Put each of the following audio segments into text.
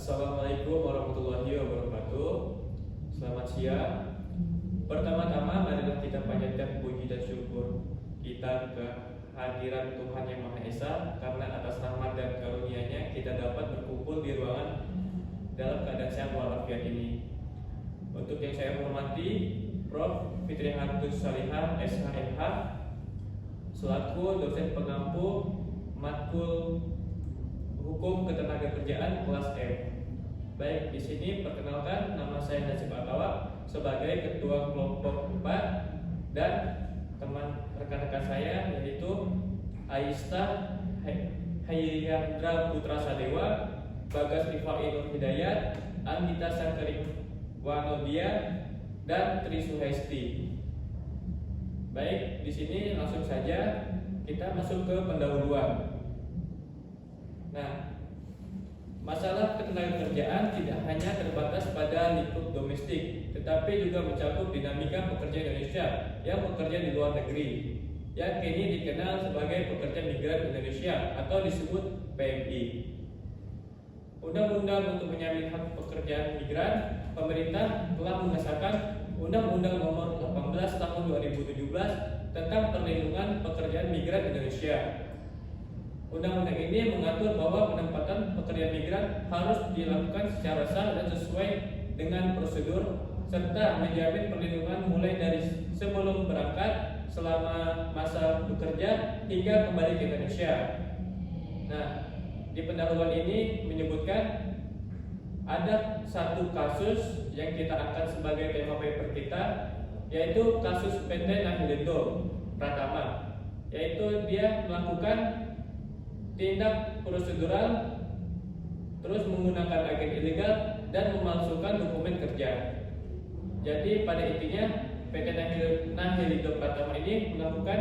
Assalamualaikum warahmatullahi wabarakatuh. Selamat siang. Pertama-tama marilah kita panjatkan puji dan syukur kita ke hadirat Tuhan Yang Maha Esa, karena atas rahmat dan karunia-Nya kita dapat berkumpul di ruangan dalam keadaan sehat walafiat ini. Untuk yang saya hormati Prof. Fitri Hantus Salihah SHMH selaku dosen pengampu matkul Hukum Ketenagakerjaan kelas M. Baik, di sini perkenalkan, nama saya Nasib Atawa sebagai ketua kelompok 4 dan teman rekan-rekan saya yaitu Aista Hayyandra Putra Sadewa, Bagas Rifainul Hidayat, Andita Sangkering Wanodia, dan Tri Suhesti. Baik, di sini langsung saja kita masuk ke pendahuluan. Nah, masalah ketenagakerjaan tidak hanya terbatas pada lingkup domestik, tetapi juga mencakup dinamika pekerja Indonesia yang bekerja di luar negeri, yang kini dikenal sebagai pekerja migran Indonesia atau disebut PMI. Undang-undang untuk menjamin hak pekerjaan migran, pemerintah telah mengesahkan Undang-Undang Nomor 18 Tahun 2017 tentang Perlindungan Pekerjaan Migran Indonesia. Undang-undang ini mengatur bahwa penempatan pekerja migran harus dilakukan secara sah dan sesuai dengan prosedur, serta menjamin perlindungan mulai dari sebelum berangkat, selama masa bekerja, hingga kembali ke Indonesia. Nah, di pendahuluan ini menyebutkan ada satu kasus yang kita angkat sebagai tema paper kita, yaitu kasus PT Nahilindo Pratama, yaitu dia melakukan tindak prosedural terus menggunakan agen ilegal dan memalsukan dokumen kerja. Jadi pada intinya PT Nahilindo Pratama ini melakukan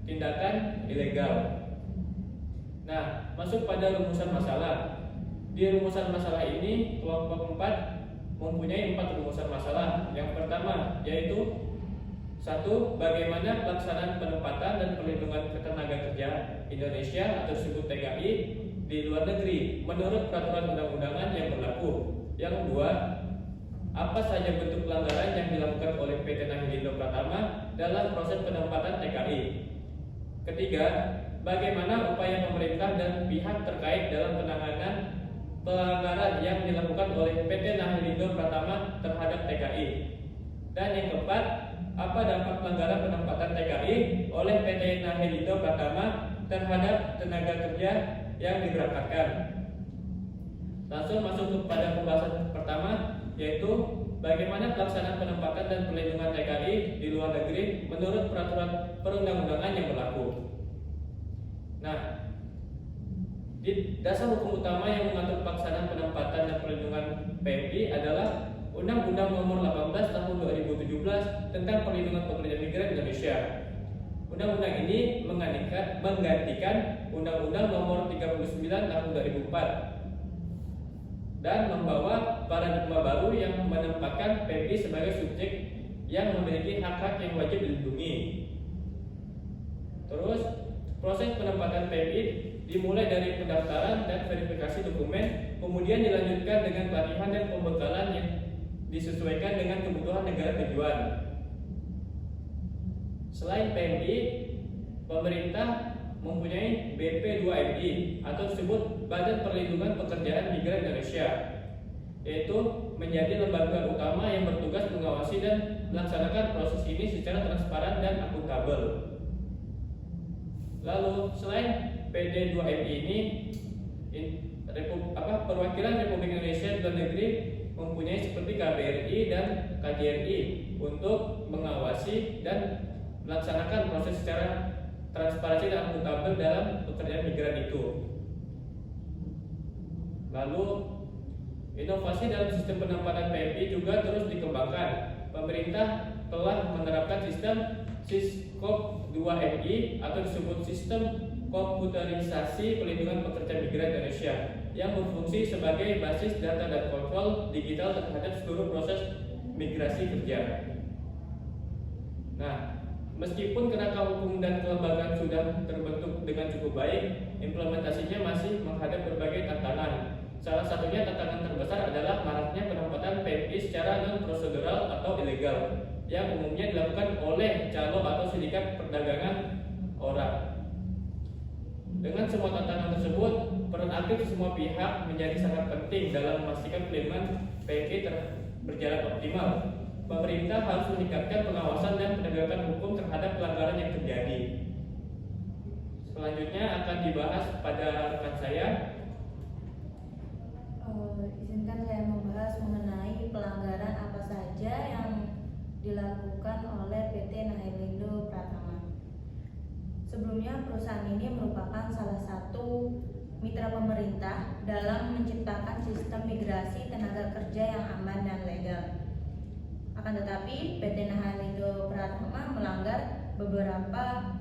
tindakan ilegal. Nah, masuk pada rumusan masalah. Di rumusan masalah ini kelompok 4 mempunyai 4 rumusan masalah. Yang pertama yaitu 1. Bagaimana pelaksanaan penempatan dan perlindungan ketenagakerjaan Indonesia atau disebut TKI di luar negeri menurut peraturan undang-undangan yang berlaku. Yang 2. Apa saja bentuk pelanggaran yang dilakukan oleh PT Nahilindo Pratama dalam proses penempatan TKI. Ketiga, bagaimana upaya pemerintah dan pihak terkait dalam penanganan pelanggaran yang dilakukan oleh PT Nahilindo Pratama terhadap TKI. Dan yang keempat, apa dampak pelanggaran penempatan TKI oleh PT Nahilindo Pratama terhadap tenaga kerja yang diberangkatkan. Langsung masuk kepada pembahasan pertama, yaitu bagaimana pelaksanaan penempatan dan perlindungan TKI di luar negeri menurut peraturan perundang-undangan yang berlaku. Nah, di dasar hukum utama yang mengatur pelaksanaan penempatan dan perlindungan PMI adalah Undang-Undang Nomor 18 Tahun 2017 tentang Perlindungan Pekerja Migran Indonesia. Undang-undang ini menggantikan Undang-Undang Nomor 39 Tahun 2004 dan membawa paradigma baru yang menempatkan PMI sebagai subjek yang memiliki hak-hak yang wajib dilindungi. Terus, proses penempatan PMI dimulai dari pendaftaran dan verifikasi dokumen, kemudian dilanjutkan dengan pelatihan dan pembekalan yang disesuaikan dengan kebutuhan negara tujuan. Selain PMI, pemerintah mempunyai BP2MI atau disebut Badan Perlindungan Pekerjaan Migran Indonesia, yaitu menjadi lembaga utama yang bertugas mengawasi dan melaksanakan proses ini secara transparan dan akuntabel. Lalu selain PD2MI ini, perwakilan Republik Indonesia di luar negeri mempunyai seperti KBRI dan KJRI untuk mengawasi dan melaksanakan proses secara transparansi dan akuntabel dalam pekerjaan migran itu. Lalu inovasi dalam sistem penempatan PMI juga terus dikembangkan. Pemerintah telah menerapkan sistem Siskop 2MI atau disebut sistem komputerisasi pelindungan pekerja migran Indonesia yang berfungsi sebagai basis data dan kontrol digital terhadap seluruh proses migrasi kerja. Nah, meskipun kerangka hukum dan kelembagaan sudah terbentuk dengan cukup baik, implementasinya masih menghadap berbagai tantangan. Salah satunya tantangan terbesar secara non-prosedural atau ilegal yang umumnya dilakukan oleh calo atau sindikat perdagangan orang. Dengan semua tantangan tersebut, peran aktif semua pihak menjadi sangat penting dalam memastikan pelindungan PMI berjalan optimal. Pemerintah harus meningkatkan pengawasan dan penegakan hukum terhadap pelanggaran yang terjadi. Selanjutnya akan dibahas pada rekan saya. Izinkan saya membahas mengenai pelanggaran apa saja yang dilakukan oleh PT Nahelindo Pratama. Sebelumnya, perusahaan ini merupakan salah satu mitra pemerintah dalam menciptakan sistem migrasi tenaga kerja yang aman dan legal. Akan tetapi, PT Nahelindo Pratama melanggar beberapa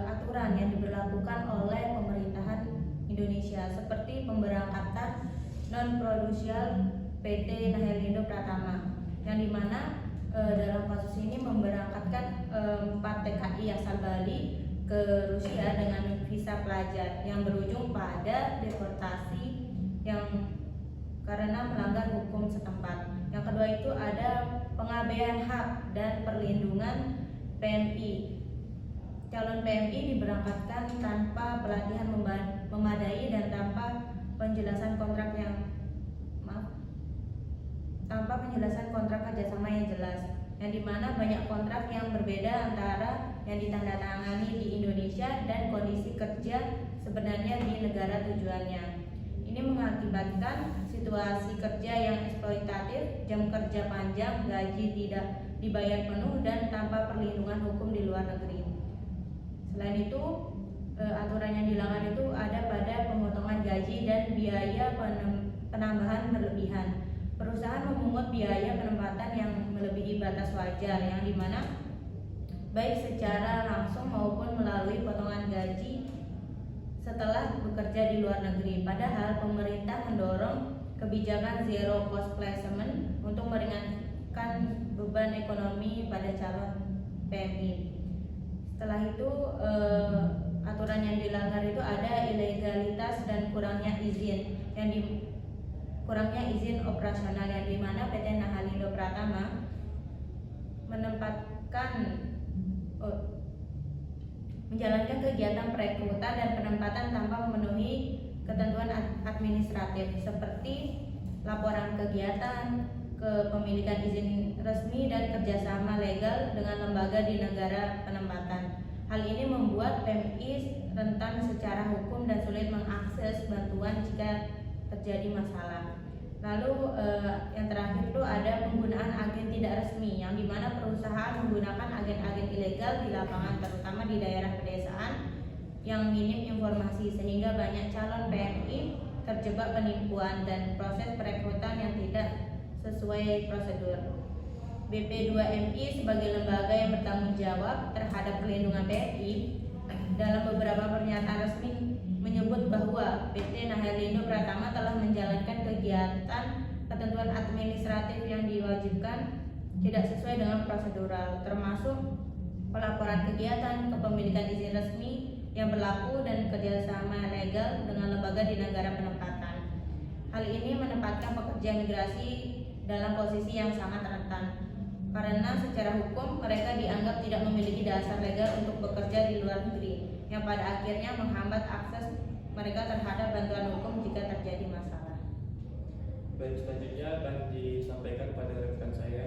aturan yang diberlakukan oleh pemerintahan Indonesia, seperti pemberangkatan non-prudensial PT Nahelindo Pratama, yang dimana dalam kasus ini memberangkatkan 4 TKI asal Bali ke Rusia dengan visa pelajar yang berujung pada deportasi yang karena melanggar hukum setempat. Yang kedua itu ada pengabaian hak dan perlindungan PMI. Calon PMI diberangkatkan tanpa pelatihan memadai dan tanpa penjelasan kontrak kerjasama yang jelas, yang dimana banyak kontrak yang berbeda antara yang ditandatangani di Indonesia dan kondisi kerja sebenarnya di negara tujuannya. Ini mengakibatkan situasi kerja yang eksploitatif, jam kerja panjang, gaji tidak dibayar penuh, dan tanpa perlindungan hukum di luar negeri. Selain itu, aturan yang dilanggar itu ada pada pemotongan gaji dan biaya penambahan berlebihan. Perusahaan memungut biaya penempatan yang melebihi batas wajar, yang dimana baik secara langsung maupun melalui potongan gaji setelah bekerja di luar negeri. Padahal pemerintah mendorong kebijakan zero cost placement untuk meringankan beban ekonomi pada calon PMI. Setelah itu, aturan yang dilanggar itu ada ilegalitas dan kurangnya izin operasional, yang dimana PT Nahelindo Pratama menjalankan kegiatan perekrutan dan penempatan tanpa memenuhi ketentuan administratif seperti laporan kegiatan, kepemilikan izin resmi, dan kerjasama legal dengan lembaga di negara penempatan. Hal ini membuat PMI rentan secara hukum dan sulit mengakses bantuan jika terjadi masalah. Lalu yang terakhir itu ada penggunaan agen tidak resmi, yang dimana perusahaan menggunakan agen-agen ilegal di lapangan, terutama di daerah pedesaan yang minim informasi, sehingga banyak calon PMI terjebak penipuan dan proses perekrutan yang tidak sesuai prosedur. BP2MI sebagai lembaga yang bertanggung jawab terhadap perlindungan PMI dalam beberapa pernyataan resmi menyebut bahwa PT Nahelindo Pratama telah menjalankan kegiatan ketentuan administratif yang diwajibkan tidak sesuai dengan prosedural, termasuk pelaporan kegiatan, kepemilikan izin resmi yang berlaku, dan kerjasama legal dengan lembaga di negara penempatan. Hal ini menempatkan pekerja migrasi dalam posisi yang sangat rentan, karena secara hukum mereka dianggap tidak memiliki dasar legal untuk bekerja di luar negeri, yang pada akhirnya menghambat akses mereka terhadap bantuan hukum jika terjadi masalah. Baik, selanjutnya akan disampaikan pada rekan saya.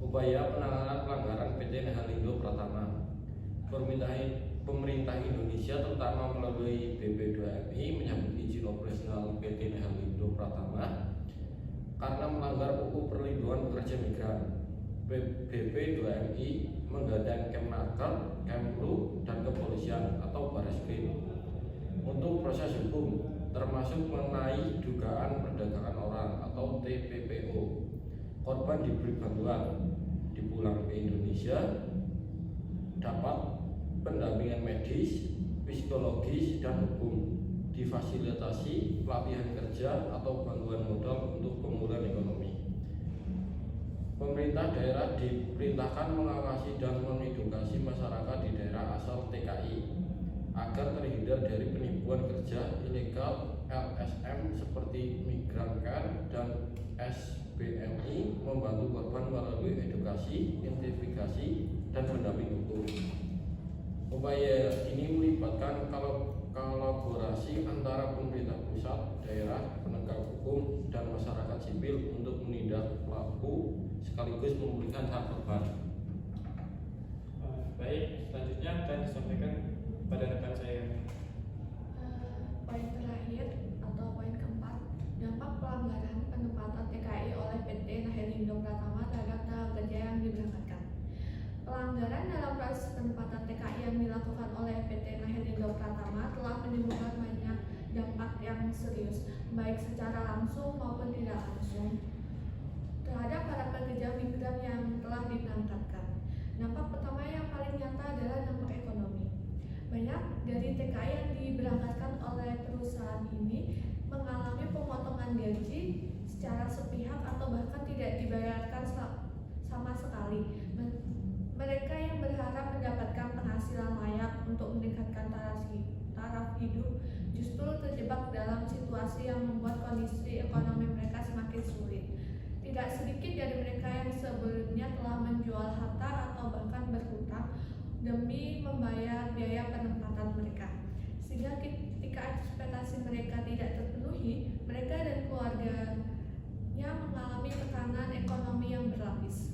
Upaya penanganan pelanggaran PT Nahelindo Pratama. Pemerintah Indonesia terutama melalui BP2MI menyambut izin operasional PT Nahelindo Pratama karena melanggar UU Perlindungan Pekerja Migran. BP2MI menggandeng Kemnaker, Kemlu, dan Kepolisian atau Bareskrim untuk proses hukum, termasuk mengenai dugaan perdagangan orang atau TPPO. Korban diberi bantuan dipulang ke Indonesia, dapat pendampingan medis, psikologis, dan hukum, difasilitasi pelatihan kerja atau bantuan modal untuk pemulihan ekonomi. Pemerintah daerah diperintahkan mengawasi dan mengedukasi masyarakat di daerah asal TKI agar terhindar dari penipuan kerja ilegal LSM seperti migran meringankan, dan SBMI membantu korban melalui edukasi, investigasi, dan pendamping hukum. Upaya ini melibatkan kolaborasi antara pemerintah pusat, daerah, penegak hukum, dan masyarakat sipil untuk menindak pelaku sekaligus memulihkan hak korban. Baik, selanjutnya akan disampaikan pada rekan saya. Poin terakhir atau poin keempat, dampak pelanggaran penempatan TKI oleh PT Nahelindo Pratama terhadap tenaga kerja yang diberangkatkan. Pelanggaran dalam proses penempatan TKI yang dilakukan oleh PT Nahelindo Pratama telah menimbulkan banyak dampak yang serius, baik secara langsung maupun tidak langsung, terhadap para pekerja migran yang telah diberangkatkan. Dampak pertama yang paling nyata adalah dampak ekonomi. Banyak dari TKI yang diberangkatkan oleh perusahaan ini mengalami pemotongan gaji secara sepihak atau bahkan tidak dibayarkan sama sekali. Mereka yang berharap mendapatkan penghasilan layak untuk meningkatkan taraf hidup justru terjebak dalam situasi yang membuat kondisi ekonomi mereka semakin sulit. Tidak sedikit dari mereka yang sebelumnya telah menjual harta atau bahkan berhutang demi membayar biaya penempatan mereka. Sehingga ketika ekspektasi mereka tidak terpenuhi, mereka dan keluarganya mengalami tekanan ekonomi yang berlapis.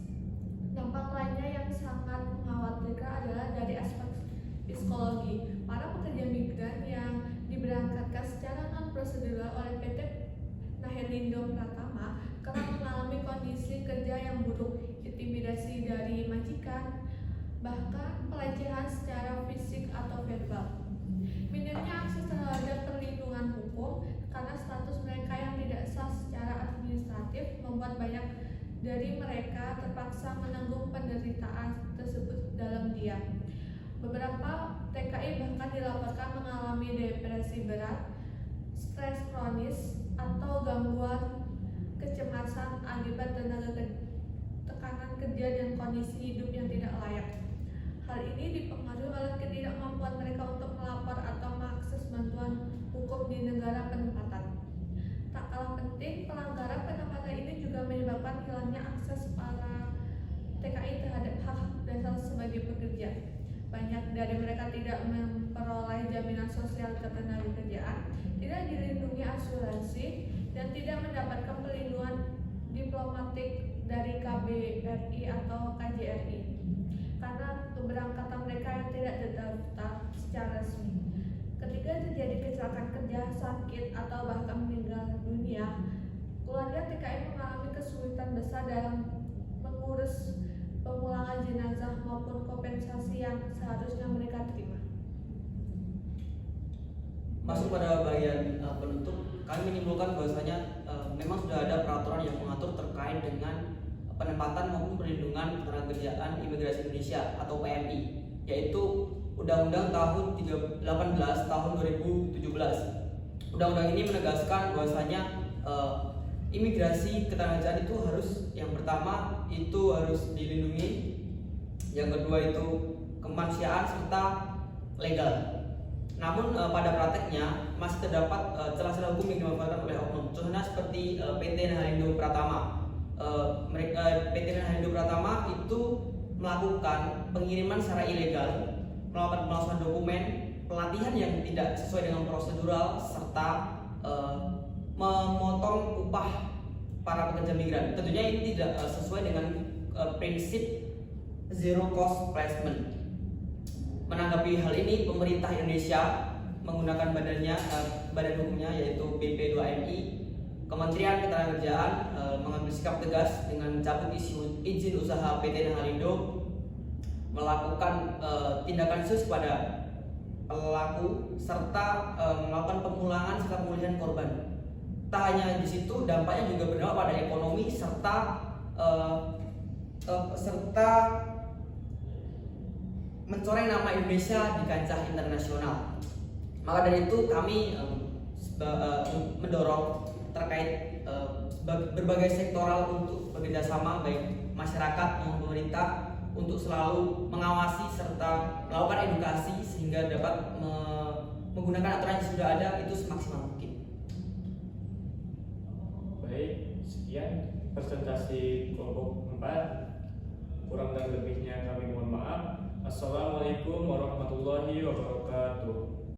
Dampak lainnya yang sangat mengkhawatirkan adalah dari aspek psikologi. Para pekerja migran yang diberangkatkan secara non-prosedural oleh PT Nahelindo Pratama kerap mengalami kondisi kerja yang buruk, intimidasi dari majikan, bahkan pelecehan secara fisik atau verbal. Minimnya akses terhadap perlindungan hukum karena status mereka yang tidak sah secara administratif membuat banyak dari mereka terpaksa menanggung penderitaan tersebut dalam diam. Beberapa TKI bahkan dilaporkan mengalami depresi berat, stres kronis, atau gangguan kecemasan akibat tekanan kerja dan kondisi hidup yang tidak layak. Hal ini dipengaruhi oleh ketidakmampuan mereka untuk melapor atau mengakses bantuan hukum di negara penempatan. Tak kalah penting, pelanggaran penempatan ini juga menyebabkan hilangnya akses para TKI terhadap hak dasar sebagai pekerja. Banyak dari mereka tidak memperoleh jaminan sosial ketenagakerjaan, tidak dilindungi asuransi, dan tidak mendapatkan perlindungan diplomatik dari KBRI atau KJRI karena keberangkatan mereka yang tidak terdaftar secara resmi. Ketika terjadi kecelakaan kerja, sakit, atau bahkan meninggal dunia, keluarga TKI mengalami kesulitan besar dalam mengurus pemulangan jenazah maupun kompensasi yang seharusnya mereka terima. Masuk pada bagian penutup, kami menimbulkan bahwasanya memang sudah ada peraturan yang mengatur terkait dengan penempatan maupun perlindungan ketenagakerjaan imigrasi Indonesia atau PMI, yaitu Undang-Undang tahun 18 tahun 2017. Undang-undang ini menegaskan bahwasanya imigrasi ketenagakerjaan itu harus, yang pertama itu harus dilindungi, yang kedua itu kemanusiaan serta legal. Namun pada prakteknya masih terdapat celah-celah hukum yang dimanfaatkan oleh oknum. Contohnya seperti PT Nahelindo Pratama. PT Nahelindo Pratama itu melakukan pengiriman secara ilegal, melakukan pemalsuan dokumen, pelatihan yang tidak sesuai dengan prosedural, serta memotong upah para pekerja migran. Tentunya ini tidak sesuai dengan prinsip zero cost placement. Menanggapi hal ini, pemerintah Indonesia menggunakan badan hukumnya yaitu BP2MI, Kementerian Ketenagakerjaan mengambil sikap tegas dengan mencabut izin usaha PT Nahelindo, melakukan tindakan khusus pada pelaku serta melakukan pemulangan serta pemulihan korban. Tak hanya di situ, dampaknya juga berdampak pada ekonomi serta mencoreng nama Indonesia di kancah internasional. Maka dari itu kami mendorong terkait berbagai sektoral untuk bekerjasama, baik masyarakat maupun pemerintah, untuk selalu mengawasi serta melakukan edukasi sehingga dapat menggunakan aturan yang sudah ada itu semaksimal mungkin. Sekian presentasi kelompok 4. Kurang dan lebihnya kami mohon maaf. Assalamualaikum warahmatullahi wabarakatuh.